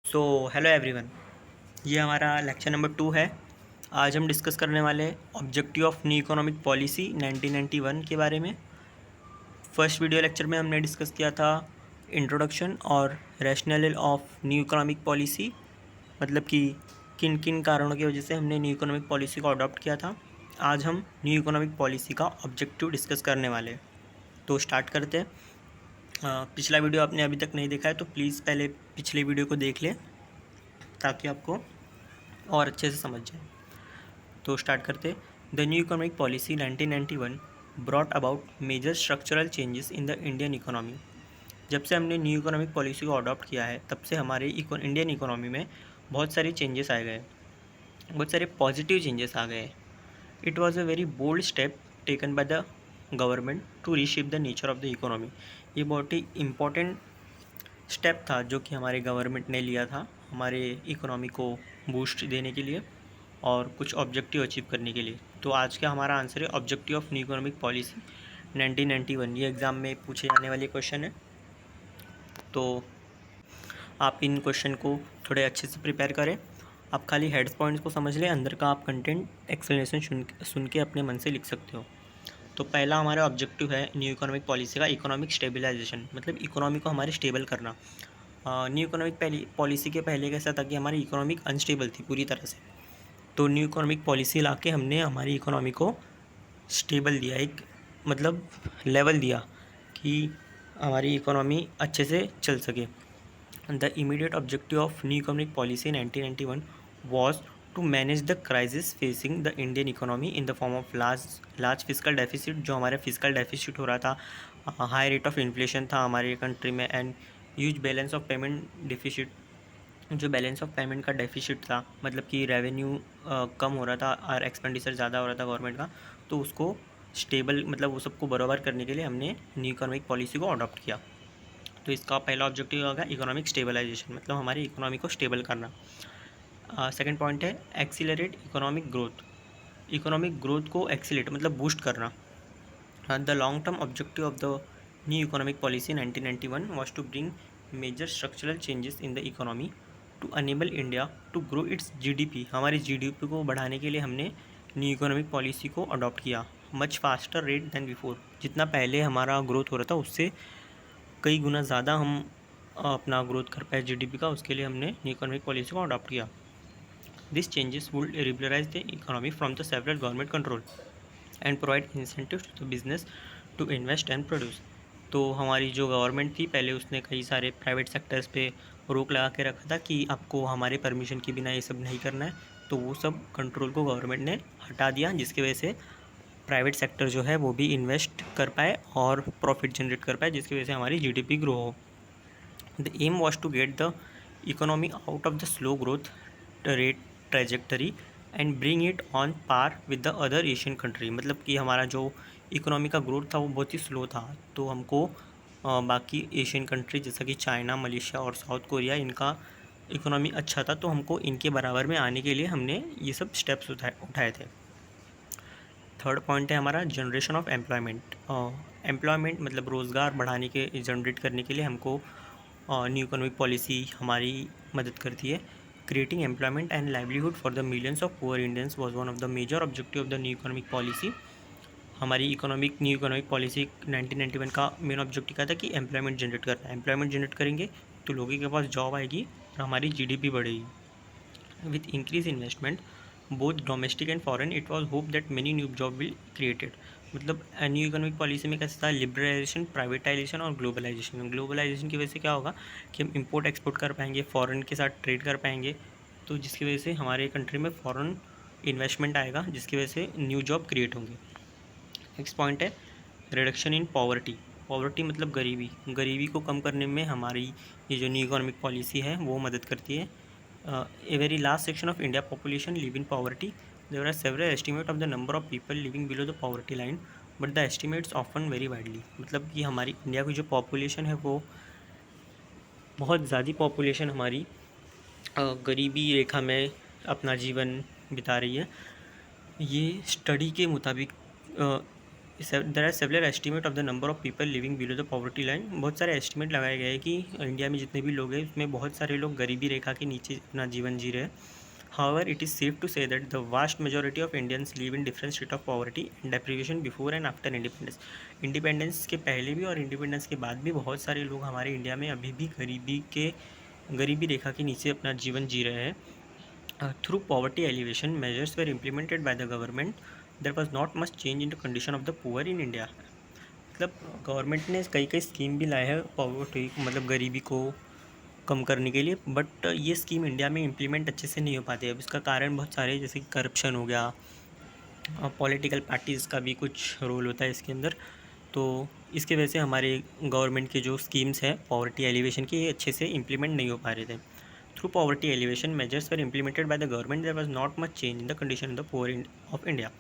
So hello everyone, ये हमारा lecture number 2 है। आज हम डिस्कस करने वाले हैं objective of new economic policy 1991 के बारे में। फर्स्ट वीडियो लेक्चर में हमने डिस्कस किया था इंट्रोडक्शन और rational of new economic policy, मतलब कि किन किन कारणों की वजह से हमने न्यू इकोनॉमिक पॉलिसी को अडॉप्ट किया था। आज हम न्यू इकोनॉमिक पॉलिसी का ऑब्जेक्टिव डिस्कस करने वाले हैं। तो स्टार्ट करते हैं। पिछला वीडियो आपने अभी तक नहीं देखा है तो प्लीज़ पहले पिछले वीडियो को देख लें ताकि आपको और अच्छे से समझ जाए। तो स्टार्ट करते। The new economic policy 1991 brought about major structural changes in the Indian economy. जब से हमने न्यू इकोनॉमिक पॉलिसी को अडॉप्ट किया है तब से हमारे इंडियन इकोनॉमी में बहुत सारे चेंजेस आ गए, बहुत सारे पॉजिटिव चेंजेस आ गए। It was a very bold step taken by the government to reshape the nature of the economy. ये बहुत ही इम्पोर्टेंट स्टेप था जो कि हमारे गवर्नमेंट ने लिया था हमारे इकोनॉमी को बूस्ट देने के लिए और कुछ ऑब्जेक्टिव अचीव करने के लिए। तो आज का हमारा आंसर है objective of new economic policy 1991। ये एग्ज़ाम में पूछे जाने वाले क्वेश्चन है, तो आप इन क्वेश्चन को थोड़े अच्छे से प्रिपेयर करें। आप खाली हेड्स पॉइंट्स को समझ लें, अंदर का आप कंटेंट एक्सप्लेनेशन सुन के अपने मन से लिख सकते हो। तो पहला हमारा ऑब्जेक्टिव है न्यू इकोनॉमिक पॉलिसी का इकोनॉमिक स्टेबलाइजेशन, मतलब इकोनॉमी को हमारे स्टेबल करना। न्यू इकोनॉमिक पॉलिसी के पहले कैसा था कि हमारी इकोनॉमिक अनस्टेबल थी पूरी तरह से। तो न्यू इकोनॉमिक पॉलिसी ला के हमने हमारी इकोनॉमी को स्टेबल दिया, एक मतलब लेवल दिया कि हमारी इकोनॉमी अच्छे से चल सके। The immediate objective of new economic policy 1991 was to manage the crisis facing the Indian economy in the form of large physical deficit. जो हमारे फिजिकल डेफिसिट हो रहा था, हाई रेट ऑफ इन्फ्लेशन था हमारे कंट्री में, and huge balance of payment deficit. जो balance of payment का डेफिसिट था, मतलब कि रेवेन्यू कम हो रहा था और एक्सपेंडिचर ज़्यादा हो रहा था गवर्नमेंट का, तो उसको स्टेबल, मतलब वो सबको बराबर करने के लिए हमने न्यू इकोनॉमिक पॉलिसी को अडॉप्ट किया। तो इसका पहला ऑब्जेक्टिव होगा इकोनॉमिक स्टेबलाइजेशन, मतलब हमारी इकोनॉमी को स्टेबल करना। सेकंड पॉइंट है accelerate economic growth. Economic growth को एक्सीलेट मतलब बूस्ट करना। The long term objective of the new economic policy 1991 was to bring major structural changes in the economy to enable India to grow its GDP. हमारी GDP को बढ़ाने के लिए हमने new economic policy को adopt किया much faster rate than before. जितना पहले हमारा ग्रोथ हो रहा था उससे कई गुना ज़्यादा हम अपना ग्रोथ कर पाए जीडीपी का, उसके लिए हमने न्यू इकोनॉमिक पॉलिसी को अडॉप्ट किया। This changes would liberalise the economy from the several government control and provide incentive to the business to invest and produce. तो हमारी जो गवर्नमेंट थी पहले, उसने कई सारे प्राइवेट सेक्टर्स पे रोक लगा के रखा था कि आपको हमारे परमिशन के बिना ये सब नहीं करना है। तो वो सब कंट्रोल को गवर्नमेंट ने हटा दिया, जिसकी वजह से प्राइवेट सेक्टर जो है वो भी इन्वेस्ट कर पाए और प्रॉफिट जनरेट कर पाए, जिसकी वजह से हमारी जीडीपी ग्रो हो। The aim was to get the economy out of the slow growth rate trajectory and bring it on par with the other Asian country. मतलब कि हमारा जो इकोनॉमी का ग्रोथ था वो बहुत ही स्लो था, तो हमको बाकी एशियन कंट्री जैसा कि चाइना, मलेशिया और साउथ कोरिया, इनका इकोनॉमी अच्छा था, तो हमको इनके बराबर में आने के लिए हमने ये सब स्टेप्स उठाए थे। थर्ड पॉइंट है हमारा जनरेशन ऑफ एम्प्लॉयमेंट। एम्प्लॉयमेंट मतलब रोज़गार बढ़ाने के, जनरेट करने के लिए हमको न्यू इकोनॉमिक पॉलिसी हमारी मदद करती है। Creating employment and livelihood for the millions of poor Indians was one of the major objective of the new economic policy. हमारी न्यू इकोनॉमिक पॉलिसी 1991 का मेन ऑब्जेक्टिव क्या था कि एम्प्लॉयमेंट जनरेट करना है। एम्प्लॉयमेंट जनरेट करेंगे तो लोगों के पास जॉब आएगी और हमारी जीडीपी बढ़ेगी। With increased investment, both domestic and foreign, it was hoped that many new job will created। मतलब न्यू इकोनॉमिक पॉलिसी में कैसा था, लिबरलाइजेशन, प्राइवेटाइजेशन और ग्लोबलाइजेशन। ग्लोबलाइजेशन की वजह से क्या होगा कि हम इंपोर्ट एक्सपोर्ट कर पाएंगे, फॉरेन के साथ ट्रेड कर पाएंगे, तो जिसकी वजह से हमारे कंट्री में फॉरेन इन्वेस्टमेंट आएगा, जिसकी वजह से न्यू जॉब क्रिएट होंगे। नेक्स्ट पॉइंट है रिडक्शन इन पॉवर्टी। पॉवर्टी मतलब गरीबी। गरीबी को कम करने में हमारी ये जो न्यू इकोनॉमिक पॉलिसी है वो मदद करती है। A very large section of India population live in poverty. There are several estimates of the number of people living below the poverty line, but the estimates often vary widely। मतलब कि हमारी India की जो population है वो बहुत ज़्यादा population हमारी गरीबी रेखा में अपना जीवन बिता रही है। ये स्टडी के मुताबिक there are several estimate of the number of people living below the poverty line. बहुत सारे एस्टिमेट लगाए गए हैं कि इंडिया में जितने भी लोग हैं उसमें बहुत सारे लोग गरीबी रेखा के नीचे अपना जीवन जी रहे हैं। However, it is safe to say that the vast majority of Indians live in different state of poverty and deprivation before and after independence. Independence के पहले भी और इंडिपेंडेंस के बाद भी बहुत सारे लोग हमारे इंडिया में अभी भी गरीबी रेखा के नीचे अपना जीवन जी रहे हैं। Through poverty alleviation measures were implemented by the government, there was not much change in the condition of the poor in India. मतलब गवर्नमेंट ने कई कई स्कीम भी लाए हैं पॉवर्टी मतलब गरीबी को कम करने के लिए, बट ये स्कीम इंडिया में इम्प्लीमेंट अच्छे से नहीं हो पाती है। अब इसका कारण बहुत सारे, जैसे करप्शन हो गया, पॉलिटिकल पार्टीज़ का भी कुछ रोल होता है इसके अंदर। तो इसके वजह से हमारे गवर्नमेंट के जो स्कीम्स हैं पॉवर्टी एलिवेशन की, ये अच्छे से इम्प्लीमेंट नहीं हो पा रहे थे। Through poverty alleviation measures were implemented by the government, there was not much change in the condition of the poor of India.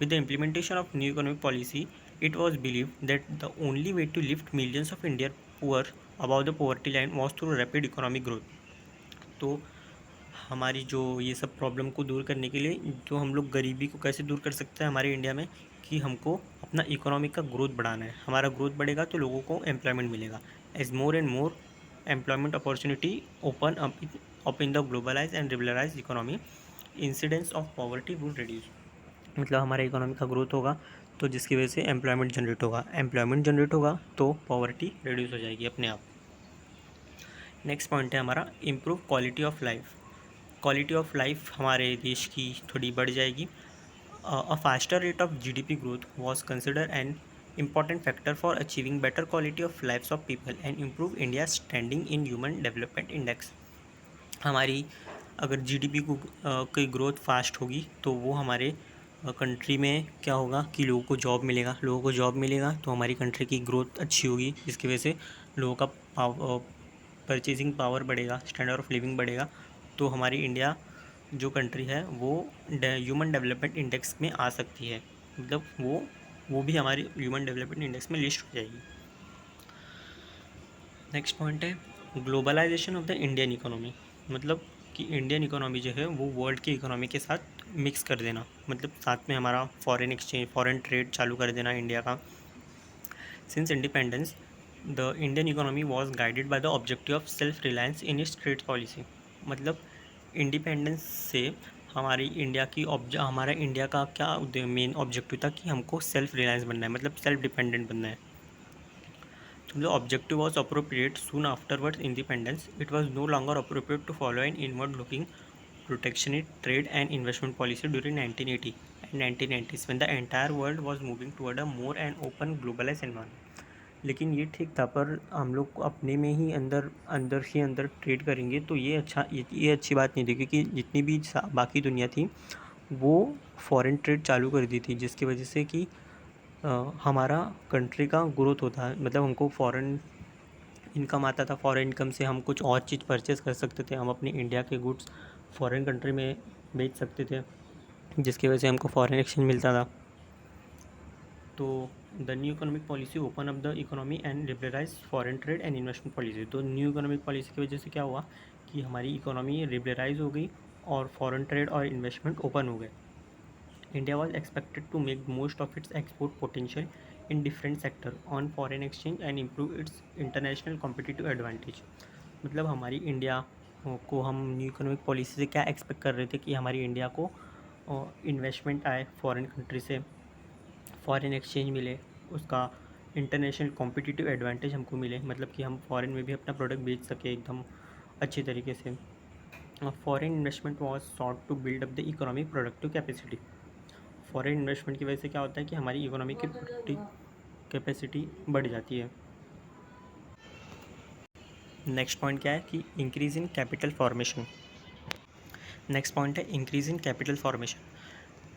With the implementation of new economic policy, it was believed that the only way to lift millions of Indian poor above the poverty line was through rapid economic growth। तो हमारी जो ये सब problem को दूर करने के लिए, जो हम लोग गरीबी को कैसे दूर कर सकते हैं हमारे इंडिया में, कि हमको अपना इकोनॉमी का ग्रोथ बढ़ाना है। हमारा ग्रोथ बढ़ेगा तो लोगों को एम्प्लॉयमेंट मिलेगा। As more and more employment opportunity open up in the globalize and liberalize economy, incidence of poverty would reduce. मतलब हमारा इकोनॉमी का ग्रोथ होगा तो जिसकी वजह से एम्प्लॉयमेंट जनरेट होगा तो पॉवर्टी रिड्यूस हो जाएगी अपने आप। नेक्स्ट पॉइंट है हमारा improve quality of life. Quality of life हमारे देश की थोड़ी बढ़ जाएगी। A faster rate of GDP growth was consider an important factor for achieving better quality of lifes of people and improve India standing in human development index. हमारी अगर GDP की growth fast होगी तो वो हमारे कंट्री में क्या होगा कि लोगों को जॉब मिलेगा तो हमारी कंट्री की ग्रोथ अच्छी होगी, जिसकी वजह से लोगों का परचेजिंग पावर बढ़ेगा, स्टैंडर्ड ऑफ लिविंग बढ़ेगा। तो हमारी इंडिया जो कंट्री है वो ह्यूमन डेवलपमेंट इंडेक्स में आ सकती है। मतलब वो भी हमारी ह्यूमन डेवलपमेंट इंडेक्स में लिस्ट हो जाएगी। नेक्स्ट पॉइंट है globalization of the Indian economy. मतलब कि इंडियन इकोनॉमी जो है वो वर्ल्ड की इकोनॉमी के साथ मिक्स कर देना, मतलब साथ में हमारा फॉरेन ट्रेड चालू कर देना इंडिया का। Since independence the Indian economy was guided by the objective of self reliance in its trade policy. मतलब इंडिपेंडेंस से हमारा इंडिया का क्या मेन ऑब्जेक्टिव था कि हमको सेल्फ रिलायंस बनना है, मतलब सेल्फ डिपेंडेंट बनना है। The objective was appropriate soon afterwards independence. It was no longer appropriate to follow an inward-looking protectionist trade and investment policy during 1980 and 1990s when the entire world was moving toward a more and open globalized environment. लेकिन ये ठीक था, पर हम लोग अपने में ही अंदर ट्रेड करेंगे तो ये अच्छी बात नहीं थी, क्योंकि जितनी भी बाकी दुनिया थी वो फॉरेन ट्रेड चालू कर दी थी, जिसकी वजह से कि हमारा कंट्री का ग्रोथ होता है। मतलब हमको फॉरेन इनकम आता था, फॉरेन इनकम से हम कुछ और चीज़ परचेज़ कर सकते थे, हम अपने इंडिया के गुड्स फॉरेन कंट्री में बेच सकते थे, जिसकी वजह से हमको फॉरेन एक्सचेंज मिलता था। तो the new economic policy open up the economy and liberalise foreign trade and investment policy. तो न्यू इकोनॉमिक पॉलिसी की वजह से क्या हुआ कि हमारी इकोनॉमी लिबरलाइज हो गई और फॉरेन ट्रेड और इन्वेस्टमेंट ओपन हो गए। India was expected to make most of its export potential in different sector on foreign exchange and improve its international competitive advantage। मतलब हमारी इंडिया को हम न्यू इकोनॉमिक पॉलिसी से क्या एक्सपेक्ट कर रहे थे कि हमारी इंडिया को इन्वेस्टमेंट आए फॉरेन कंट्री से, फॉरेन एक्सचेंज मिले, उसका इंटरनेशनल कॉम्पिटिटिव एडवांटेज हमको मिले, मतलब कि हम फॉरेन में भी अपना प्रोडक्ट बेच सके एकदम अच्छी तरीके से। Foreign investment was sought to build up the economic productive capacity. Foreign investment की वजह से क्या होता है कि हमारी इकोनॉमी की प्रोडक्टिव कैपेसिटी बढ़ जाती है। नेक्स्ट पॉइंट क्या है कि increase in capital formation. Next point है increase in capital formation.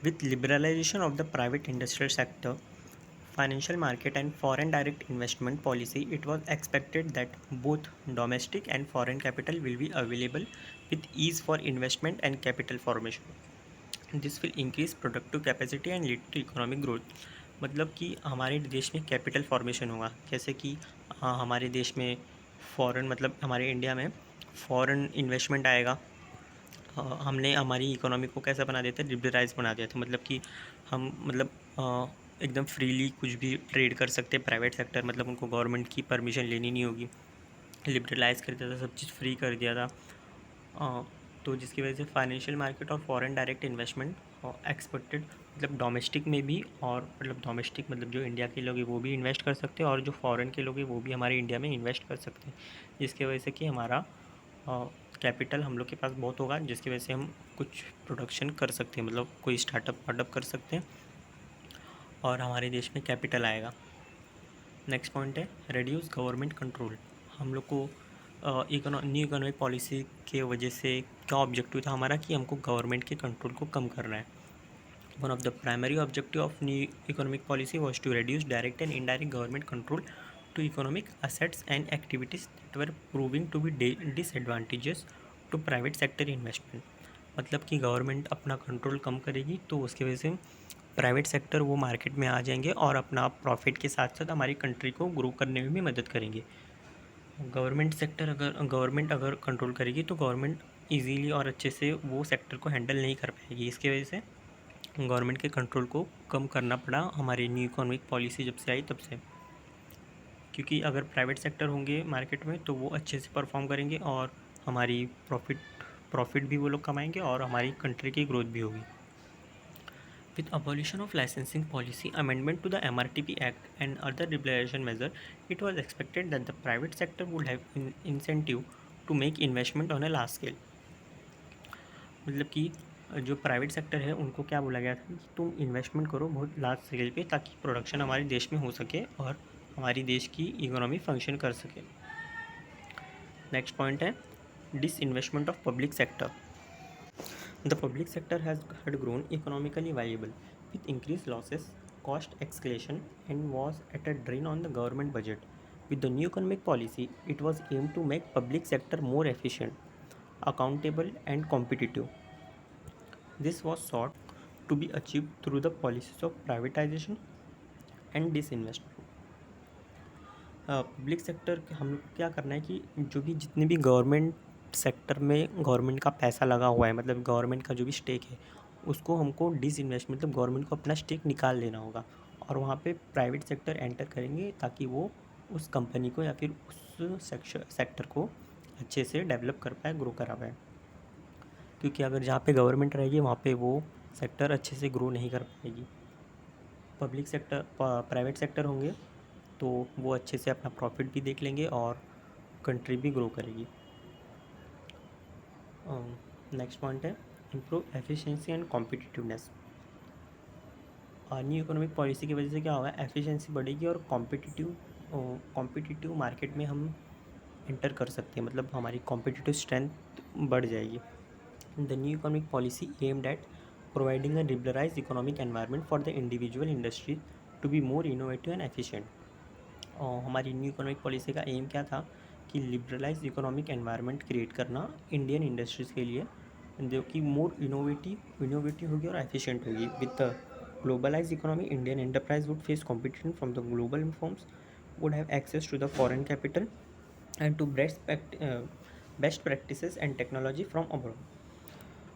With liberalisation of the private industrial sector, financial market and foreign direct investment policy, it was expected that both domestic and foreign capital will be available with ease for investment and capital formation. This will increase productive capacity and lead to economic growth. मतलब कि हमारे देश में capital formation होगा, जैसे कि हमारे देश में मतलब हमारे इंडिया में फॉरेन इन्वेस्टमेंट आएगा। हमने हमारी इकोनॉमी को कैसा बना दिया था, लिबरलाइज बना दिया था। मतलब कि हम एकदम फ्रीली कुछ भी ट्रेड कर सकते हैं प्राइवेट सेक्टर, मतलब उनको गवर्नमेंट की परमिशन लेनी नहीं होगी। लिबरलाइज़ कर दिया था, सब चीज़ फ्री कर दिया था। तो जिसकी वजह से फाइनेंशियल मार्केट और फॉरेन डायरेक्ट इन्वेस्टमेंट एक्सपेक्टेड, मतलब डोमेस्टिक में भी, और मतलब डोमेस्टिक मतलब जो इंडिया के लोग हैं वो भी इन्वेस्ट कर सकते हैं, और जो फॉरेन के लोग हैं वो भी हमारे इंडिया में इन्वेस्ट कर सकते हैं, जिसकी वजह से कि हमारा कैपिटल हम लोग के पास बहुत होगा, जिसकी वजह से हम कुछ प्रोडक्शन कर सकते हैं, मतलब कोई स्टार्टअप वार्टअप कर सकते हैं और हमारे देश में कैपिटल आएगा। नेक्स्ट पॉइंट है रिड्यूस गवर्नमेंट कंट्रोल। हम लोग को न्यू इकोनॉमिक पॉलिसी के वजह से क्या ऑब्जेक्टिव था हमारा कि हमको गवर्नमेंट के कंट्रोल को कम करना है। One of the primary objective of new economic policy was to reduce direct and indirect government control to economic assets and activities that were proving to be disadvantageous to private sector investment। मतलब कि government अपना control कम करेगी तो उसकी वजह से private sector वो market में आ जाएंगे और अपना प्रॉफिट के साथ साथ हमारी कंट्री को ग्रो करने में भी मदद करेंगे। गवर्नमेंट अगर कंट्रोल करेगी तो गवर्नमेंट इजीली और अच्छे से वो सेक्टर को हैंडल नहीं कर पाएगी। इसकी वजह से गवर्नमेंट के कंट्रोल को कम करना पड़ा हमारी न्यू इकोनॉमिक पॉलिसी जब से आई तब से, क्योंकि अगर प्राइवेट सेक्टर होंगे मार्केट में तो वो अच्छे से परफॉर्म करेंगे और हमारी प्रॉफिट भी वो लोग कमाएंगे और हमारी कंट्री की ग्रोथ भी होगी। With abolition of licensing policy, amendment to the MRTP Act and other liberalization measure, it was expected that the private sector would have incentive to make investment on a large scale। मतलब कि जो private sector है उनको क्या बोला गया था कि तुम इन्वेस्टमेंट करो बहुत लार्ज स्केल पे, ताकि प्रोडक्शन हमारे देश में हो सके और हमारी देश की इकोनॉमी फंक्शन कर सके। नेक्स्ट पॉइंट है disinvestment of public sector. The public sector had grown economically viable with increased losses, cost escalation, and was at a drain on the government budget. With the new economic policy, it was aimed to make public sector more efficient, accountable, and competitive. This was sought to be achieved through the policies of privatization and disinvestment। Public sector हम लोग को क्या करना है कि जो भी जितने भी गवर्नमेंट सेक्टर में गवर्नमेंट का पैसा लगा हुआ है, मतलब गवर्नमेंट का जो भी स्टेक है उसको हमको डिसइन्वेस्ट, मतलब गवर्नमेंट को अपना स्टेक निकाल लेना होगा और वहाँ पे प्राइवेट सेक्टर एंटर करेंगे ताकि वो उस कंपनी को या फिर उस सेक्टर को अच्छे से डेवलप कर पाए, ग्रो करा पाए। क्योंकि अगर जहाँ पे गवर्नमेंट रहेगी वहाँ पे वो सेक्टर अच्छे से ग्रो नहीं कर पाएगी। पब्लिक सेक्टर प्राइवेट सेक्टर होंगे तो वो अच्छे से अपना प्रॉफिट भी देख लेंगे और कंट्री भी ग्रो करेगी। नेक्स्ट पॉइंट है improve efficiency and competitiveness. New economic policy की वजह से क्या होगा, एफिशिएंसी बढ़ेगी और कॉम्पिटिटिव मार्केट में हम एंटर कर सकते हैं, मतलब हमारी कॉम्पिटिटिव स्ट्रेंथ बढ़ जाएगी। The new economic policy aimed at providing a liberalized economic environment for the individual industry to be more innovative and efficient. हमारी न्यू इकोनॉमिक पॉलिसी का एम क्या था कि लिबरलाइज इकोनॉमिक एनवायरनमेंट क्रिएट करना Indian industries के लिए, जो कि मोर इनोवेटिव होगी और एफिशिएंट होगी। With the globalize economy Indian enterprise would face competition from the global firms, would have access to the foreign capital and to best practices and technology from abroad.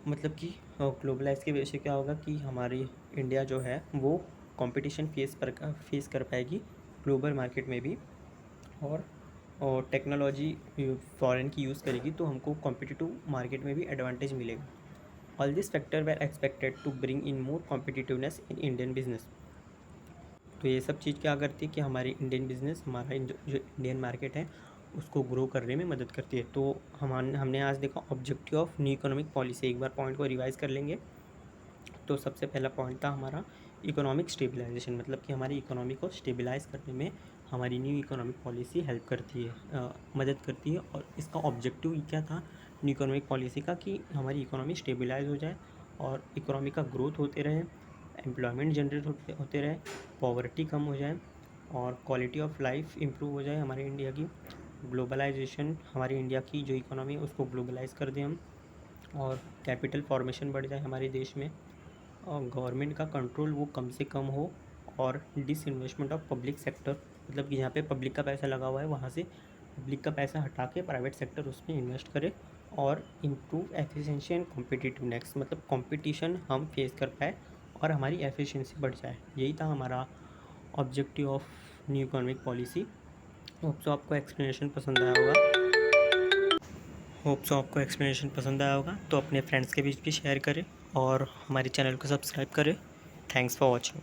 मतलब कि globalise की वजह से क्या होगा कि हमारी इंडिया जो है वो कंपटीशन फेस कर पाएगी ग्लोबल मार्केट में भी, और टेक्नोलॉजी फॉरेन की यूज़ करेगी तो हमको कॉम्पिटिटिव मार्केट में भी एडवांटेज मिलेगा। All this factor were expected to bring in more competitiveness in Indian business. तो ये सब चीज़ क्या करती है कि हमारी इंडियन बिजनेस, हमारा जो इंडियन मार्केट है उसको ग्रो करने में मदद करती है। तो हमने आज देखा objective of new economic policy. एक बार पॉइंट को रिवाइज कर लेंगे। तो सबसे पहला पॉइंट था हमारा इकोनॉमिक स्टेबलाइजेशन, मतलब कि हमारी इकोनॉमी को स्टेबलाइज करने में हमारी न्यू इकोनॉमिक पॉलिसी हेल्प करती है, मदद करती है। और इसका ऑब्जेक्टिव क्या था न्यू इकोनॉमिक पॉलिसी का कि हमारी इकोनॉमी स्टेबलाइज हो जाए और इकोनॉमी का ग्रोथ होते रहे, एम्प्लॉयमेंट जनरेट होते रहे, पॉवर्टी कम हो जाए और क्वालिटी ऑफ लाइफ इम्प्रूव हो जाए हमारे इंडिया की। ग्लोबलाइजेशन, हमारी इंडिया की जो इकोनॉमी है उसको ग्लोबलाइज कर दें हम, और कैपिटल फॉर्मेशन बढ़ जाए हमारे देश में, और गवर्नमेंट का कंट्रोल वो कम से कम हो, और डिसइन्वेस्टमेंट ऑफ पब्लिक सेक्टर, मतलब कि जहाँ पे पब्लिक का पैसा लगा हुआ है वहाँ से पब्लिक का पैसा हटा के प्राइवेट सेक्टर उसमें इन्वेस्ट करे, और इम्प्रूव एफिशिएंसी एंड कॉम्पिटिटिवनेस, मतलब कंपटीशन हम फेस कर पाए और हमारी एफिशिएंसी बढ़ जाए। यही था हमारा objective of new economic policy. Hope so आपको एक्सप्लेनेशन पसंद आया होगा। तो अपने फ्रेंड्स के बीच भी शेयर करें और हमारे चैनल को सब्सक्राइब करें। Thanks for watching.